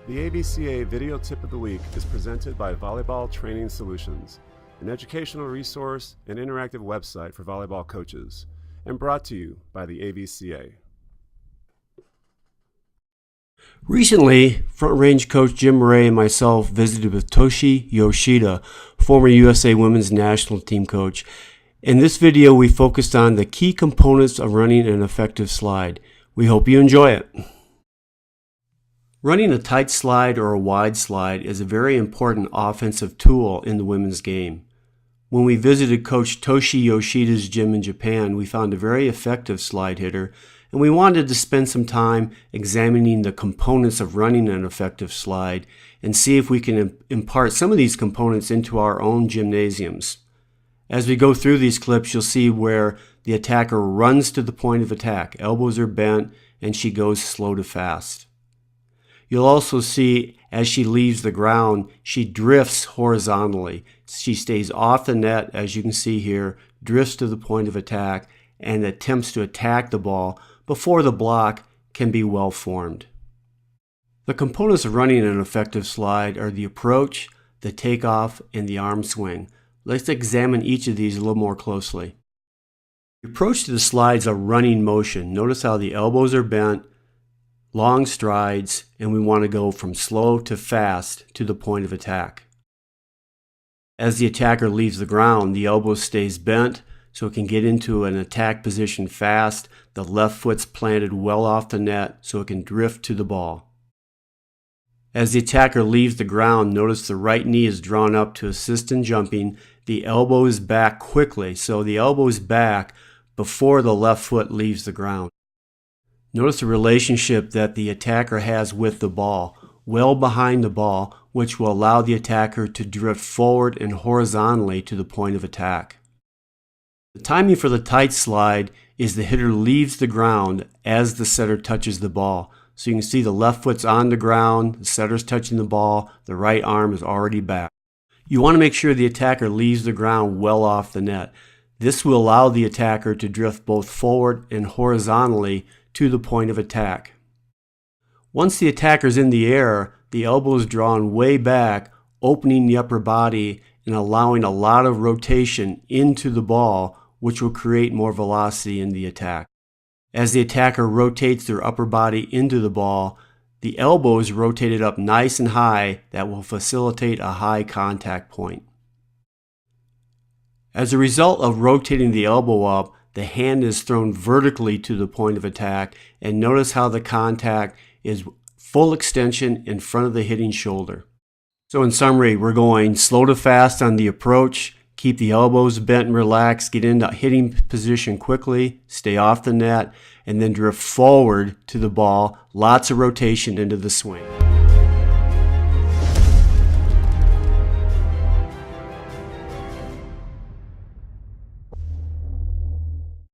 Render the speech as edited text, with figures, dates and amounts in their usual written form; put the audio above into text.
The AVCA Video Tip of the Week is presented by Volleyball Training Solutions, an educational resource and interactive website for volleyball coaches, and brought to you by the AVCA. Recently, Front Range coach Jim Murray and myself visited with Toshi Yoshida, former USA Women's National Team coach. In this video, we focused on the key components of running an effective slide. We hope you enjoy it. Running a tight slide or a wide slide is a very important offensive tool in the women's game. When we visited Coach Toshi Yoshida's gym in Japan, we found a very effective slide hitter, and we wanted to spend some time examining the components of running an effective slide and see if we can impart some of these components into our own gymnasiums. As we go through these clips, you'll see where the attacker runs to the point of attack, elbows are bent, and she goes slow to fast. You'll also see as she leaves the ground, she drifts horizontally. She stays off the net, as you can see here, drifts to the point of attack, and attempts to attack the ball before the block can be well formed. The components of running an effective slide are the approach, the takeoff, and the arm swing. Let's examine each of these a little more closely. The approach to the slide is a running motion. Notice how the elbows are bent, long strides, and we want to go from slow to fast to the point of attack. As the attacker leaves the ground, the elbow stays bent so it can get into an attack position fast. The left foot's planted well off the net so it can drift to the ball. As the attacker leaves the ground, notice the right knee is drawn up to assist in jumping. The elbow is back quickly, so the elbow is back before the left foot leaves the ground. Notice the relationship that the attacker has with the ball, well behind the ball, which will allow the attacker to drift forward and horizontally to the point of attack. The timing for the tight slide is the hitter leaves the ground as the setter touches the ball. So you can see the left foot's on the ground, the setter's touching the ball, the right arm is already back. You want to make sure the attacker leaves the ground well off the net. This will allow the attacker to drift both forward and horizontally to the point of attack. Once the attacker is in the air, the elbow is drawn way back, opening the upper body and allowing a lot of rotation into the ball, which will create more velocity in the attack. As the attacker rotates their upper body into the ball, the elbow is rotated up nice and high. That will facilitate a high contact point. As a result of rotating the elbow up, the hand is thrown vertically to the point of attack, and notice how the contact is full extension in front of the hitting shoulder. So in summary, we're going slow to fast on the approach, keep the elbows bent and relaxed, get into hitting position quickly, stay off the net, and then drift forward to the ball, lots of rotation into the swing.